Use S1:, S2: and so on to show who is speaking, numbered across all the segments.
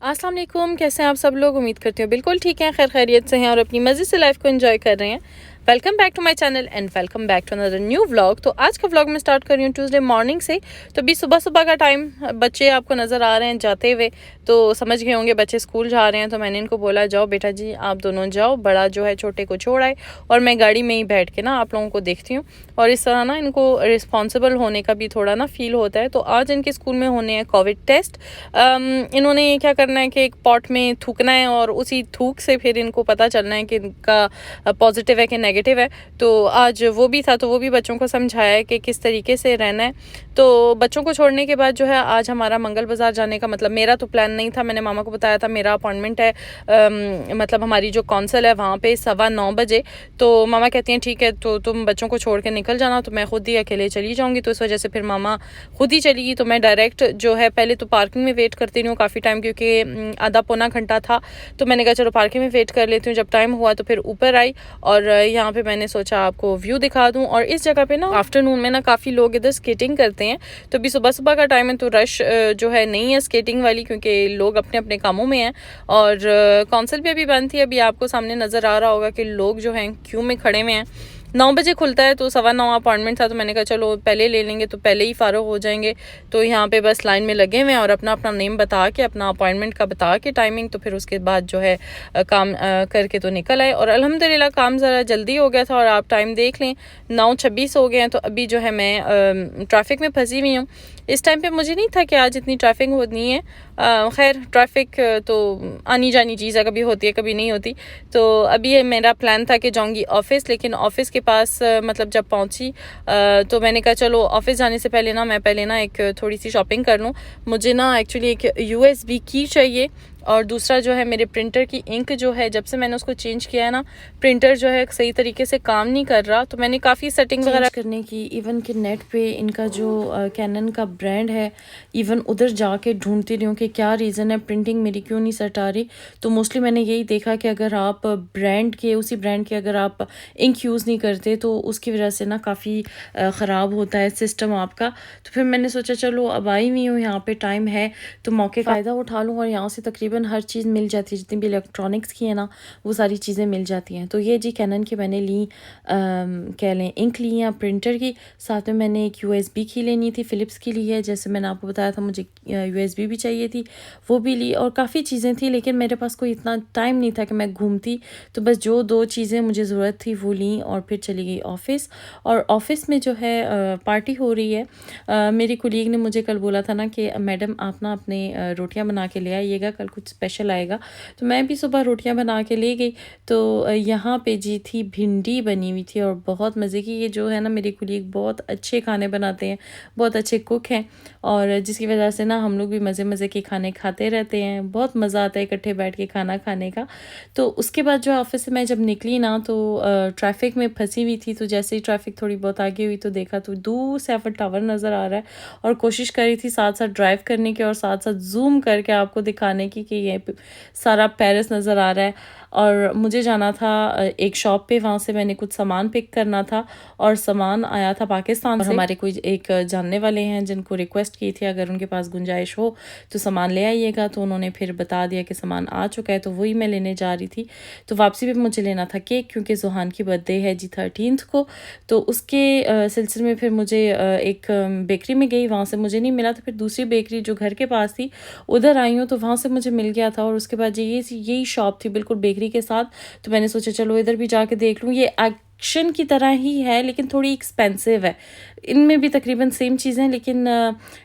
S1: अस्सलाम वालेकुम, कैसे हैं आप सब लोग। उम्मीद करती हूँ बिल्कुल ठीक हैं, खैर खैरियत से हैं और अपनी मज़े से लाइफ को एंजॉय कर रहे हैं। Welcome back to my channel and welcome back to another new vlog. तो आज का व्लॉग मैं स्टार्ट कर रही हूँ ट्यूसडे मॉर्निंग से। तो अभी सुबह सुबह का टाइम, बच्चे आपको नज़र आ रहे हैं जाते हुए, तो समझ गए होंगे बच्चे स्कूल जा रहे हैं। तो मैंने इनको बोला जाओ बेटा जी आप दोनों जाओ, बड़ा जो है छोटे को छोड़ आए और मैं गाड़ी में ही बैठ के ना आप लोगों को देखती हूँ। और इस तरह ना इनको रिस्पॉन्सिबल होने का भी थोड़ा ना फील होता है। तो आज इनके स्कूल में होने हैं कोविड टेस्ट। इन्होंने ये क्या करना है कि एक पॉट में थूकना है और उसी थूक से फिर इनको पता चलना है कि इनका पॉजिटिव है कि नेगेटिव है। तो आज वो भी था, तो वो भी बच्चों को समझाया है कि किस तरीके से रहना है। तो बच्चों को छोड़ने के बाद जो है आज हमारा मंगल बाज़ार जाने का, मतलब मेरा तो प्लान नहीं था, मैंने मामा को बताया था मेरा अपॉइंटमेंट है मतलब हमारी जो कौंसल है वहाँ पे 9:15 बजे। तो मामा कहती हैं ठीक है तो तुम बच्चों को छोड़ के निकल जाना, तो मैं खुद ही अकेले चली जाऊँगी। तो इस वजह से फिर मामा खुद ही चली गई। तो मैं डायरेक्ट जो है पहले तो पार्किंग में वेट करती रही हूँ काफ़ी टाइम, क्योंकि आधा पौना घंटा था। तो मैंने कहा चलो पार्किंग में वेट कर लेती हूँ। जब टाइम हुआ तो फिर ऊपर आई और यहाँ पे मैंने सोचा आपको व्यू दिखा दूँ। और इस जगह पे ना आफ्टरनून में ना काफ़ी लोग इधर स्केटिंग करते हैं। तो अभी सुबह सुबह का टाइम है तो रश जो है नहीं है स्केटिंग वाली, क्योंकि लोग अपने अपने कामों में हैं। और कौंसल भी अभी बंद थी। अभी आपको सामने नज़र आ रहा होगा कि लोग जो हैं क्यू में खड़े हुए हैं। 9 बजे खुलता है तो 9:15 अपॉइंटमेंट था, तो मैंने कहा चलो पहले ले लेंगे तो पहले ही फारग हो जाएंगे। तो यहाँ पे बस लाइन में लगे हुए हैं और अपना अपना नेम बता के, अपना अपॉइंटमेंट का बता के टाइमिंग, तो फिर उसके बाद जो है काम करके तो निकल आए। और अल्हम्दुलिल्लाह काम ज़रा जल्दी हो गया था। और आप टाइम देख लें 9:26 हो गए हैं। तो अभी जो है मैं ट्रैफिक में फंसी हुई हूँ। इस टाइम पे मुझे नहीं था कि आज इतनी ट्रैफिक होनी है। खैर ट्रैफिक तो आनी जानी चीज़ है, कभी होती है कभी नहीं होती। तो अभी मेरा प्लान था कि जाऊंगी ऑफिस, लेकिन ऑफिस के पास मतलब जब पहुंची तो मैंने कहा चलो ऑफिस जाने से पहले ना मैं पहले ना एक थोड़ी सी शॉपिंग कर लूँ। मुझे ना एक्चुअली एक USB की चाहिए और दूसरा जो है मेरे प्रिंटर की इंक जो है, जब से मैंने उसको चेंज किया है ना, प्रिंटर जो है सही तरीके से काम नहीं कर रहा। तो मैंने काफ़ी सेटिंग वगैरह करने की, इवन कि नेट पे इनका जो कैनन का ब्रांड है, इवन उधर जाके ढूंढती रही हूँ कि क्या रीज़न है प्रिंटिंग मेरी क्यों नहीं सेट आ रही। तो मोस्टली मैंने यही देखा कि अगर आप उसी ब्रांड के अगर आप इंक यूज़ नहीं करते तो उसकी वजह से ना काफ़ी ख़राब होता है सिस्टम आपका। तो फिर मैंने सोचा चलो अब आई हुई हूँ यहाँ पे, टाइम है तो मौके का फ़ायदा उठा लूँ। और यहाँ से तकरीबन हर चीज़ मिल जाती है, जितनी भी इलेक्ट्रॉनिक्स की है ना वो सारी चीज़ें मिल जाती हैं। तो ये जी कैनन की मैंने ली, कह लें इंक ली है प्रिंटर की। साथ में मैंने एक USB की लेनी थी, फ़िलिप्स की ली है, जैसे मैंने आपको बताया था मुझे USB भी चाहिए थी, वो भी ली। और काफ़ी चीज़ें थी लेकिन मेरे पास कोई इतना टाइम नहीं था कि मैं घूमती। तो बस जो 2 चीज़ें मुझे ज़रूरत थी वो ली और फिर चली गई ऑफ़िस। और ऑफ़िस में जो है पार्टी हो रही है। मेरी कुलीग ने मुझे कल बोला था ना कि मैडम आप ना अपने रोटियां बना के ले आइएगा, कल कुछ स्पेशल आएगा। तो मैं भी सुबह रोटियां बना के ले गई। तो यहाँ पे जी थी भिंडी बनी हुई थी और बहुत मज़े की। ये जो है ना मेरी कुलीग बहुत अच्छे खाने बनाते हैं, बहुत अच्छे कुक हैं, और जिसकी वजह से ना हम लोग भी मज़े मज़े के खाने खाते रहते हैं। बहुत मज़ा आता है इकट्ठे बैठ के खाना खाने का। तो उसके बाद जो ऑफिस से मैं जब निकली ना तो ट्रैफिक में फंसी हुई थी। तो जैसे ही ट्रैफिक थोड़ी बहुत आगे हुई तो देखा तो दूर से एफर्ट टावर नज़र आ रहा है। और कोशिश करी थी साथ साथ ड्राइव करने की और साथ साथ जूम करके आपको दिखाने की कि ये सारा पेरिस नज़र आ रहा है। और मुझे जाना था एक शॉप पे, वहाँ से मैंने कुछ सामान पिक करना था और सामान आया था पाकिस्तान से। हमारे कोई एक जानने वाले हैं जिनको रिक्वेस्ट की थी अगर उनके पास गुंजाइश हो तो सामान ले आइएगा। तो उन्होंने फिर बता दिया कि सामान आ चुका है, तो वही मैं लेने जा रही थी। तो वापसी पे मुझे लेना था केक, क्योंकि जोहान की बर्थडे है जी 13 को। तो उसके सिलसिले में फिर मुझे एक बेकरी में गई, वहाँ से मुझे नहीं मिला। तो फिर दूसरी बेकरी जो घर के पास थी उधर आई हूँ, तो वहाँ से मुझे मिल गया था। और उसके बाद यही शॉप थी बिल्कुल बेकरी के साथ। तो मैंने सोचा चलो इधर भी जाके देख लूँ। ये एक्शन की तरह ही है लेकिन थोड़ी एक्सपेंसिव है। इनमें भी तकरीबन सेम चीज़ें हैं, लेकिन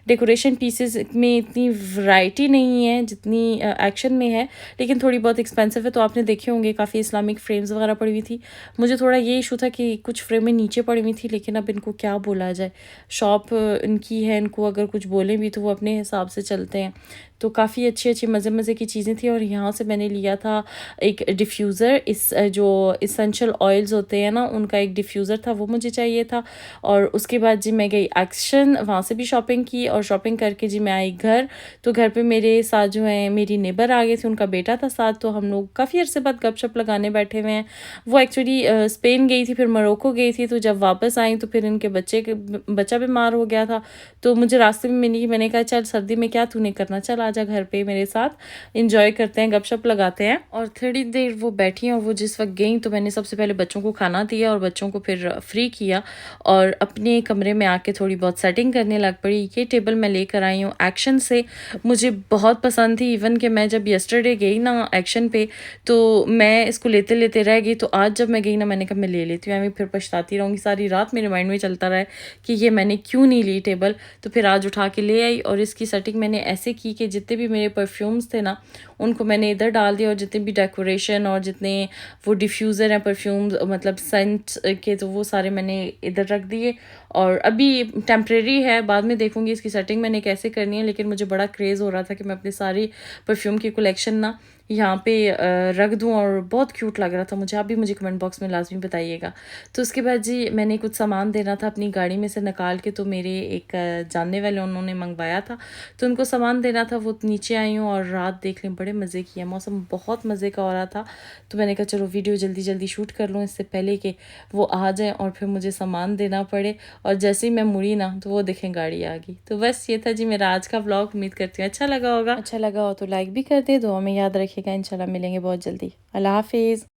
S1: डेकोरेशन पीसेस में इतनी वैरायटी नहीं है जितनी एक्शन में है, लेकिन थोड़ी बहुत एक्सपेंसिव है। तो आपने देखे होंगे काफ़ी इस्लामिक फ्रेम्स वगैरह पड़ी हुई थी। मुझे थोड़ा ये इशू था कि कुछ फ्रेमें नीचे पड़ी हुई थी, लेकिन अब इनको क्या बोला जाए, शॉप इनकी है, इनको अगर कुछ बोलें भी तो वो अपने हिसाब से चलते हैं। तो काफ़ी अच्छी अच्छी मज़े मज़े की चीज़ें थी। और यहाँ से मैंने लिया था एक डिफ्यूज़र, इस जो इसेंशियल ऑयल्स होते हैं ना उनका एक डिफ्यूज़र था, वो मुझे चाहिए था। और उसके बाद जी मैं गई एक्शन, वहाँ से भी शॉपिंग की और शॉपिंग करके जी मैं आई घर। तो घर पे मेरे साथ जो है मेरी नेबर आ गए थे, उनका बेटा था साथ। तो हम लोग काफ़ी अरसे बाद गपशप लगाने बैठे हुए हैं। वो एक्चुअली स्पेन गई थी, फिर मोरक्को गई थी। तो जब वापस आई तो फिर इनके बच्चा बीमार हो गया था। तो मुझे रास्ते में मैंने कहा चल सर्दी में क्या तूने करना, चल आजा घर पे मेरे साथ, इंजॉय करते हैं, गपशप लगाते हैं। और थोड़ी देर वो बैठी और वो जिस वक्त गई तो मैंने सबसे पहले बच्चों को खाना दिया और बच्चों को फिर फ्री किया और अपने कमरे में आके थोड़ी बहुत सेटिंग करने लग पड़ी। ये टेबल मैं लेकर आई हूँ एक्शन से, मुझे बहुत पसंद थी। इवन कि मैं जब यस्टरडे गई ना एक्शन पे तो मैं इसको लेते लेते रह गई, तो आज जब मैं गई ना मैंने कहा मैं ले लेती हूँ, मैं फिर पछताती रहूँगी। सारी रात मेरे माइंड में चलता रहा कि ये मैंने क्यों नहीं ली टेबल। तो फिर आज उठा के ले आई और इसकी सेटिंग मैंने ऐसे की कि जितने भी मेरे परफ्यूम्स थे ना उनको मैंने इधर डाल दिया और जितने भी डेकोरेशन और जितने वो डिफ्यूज़र हैं परफ्यूम्स मतलब सेंट के, तो वो सारे मैंने इधर रख दिए। और अभी टेम्प्रेरी है, बाद में देखूंगी इसकी सेटिंग मैंने कैसे करनी है, लेकिन मुझे बड़ा क्रेज़ हो रहा था कि मैं अपनी सारी परफ्यूम की कलेक्शन ना यहाँ पे रख दूँ और बहुत क्यूट लग रहा था मुझे। आप भी मुझे कमेंट बॉक्स में लाजमी बताइएगा। तो उसके बाद जी मैंने कुछ सामान देना था अपनी गाड़ी में से निकाल के, तो मेरे एक जानने वाले उन्होंने मंगवाया था तो उनको सामान देना था। वो नीचे आई हूँ और रात देख लें बड़े मज़े किया, मौसम बहुत मज़े का हो रहा था। तो मैंने कहा चलो वीडियो जल्दी जल्दी शूट कर लूँ इससे पहले कि वो आ जाए और फिर मुझे सामान देना पड़े। और जैसे ही मैं मुड़ी ना तो वो देखें गाड़ी आ गई। तो बस ये था जी मेरा आज का व्लॉग। उम्मीद करती हूँ अच्छा लगा होगा। अच्छा लगा हो तो लाइक भी कर दे, दुआ में याद रखिएगा। इंशाल्लाह मिलेंगे बहुत जल्दी। अल्लाह हाफिज़।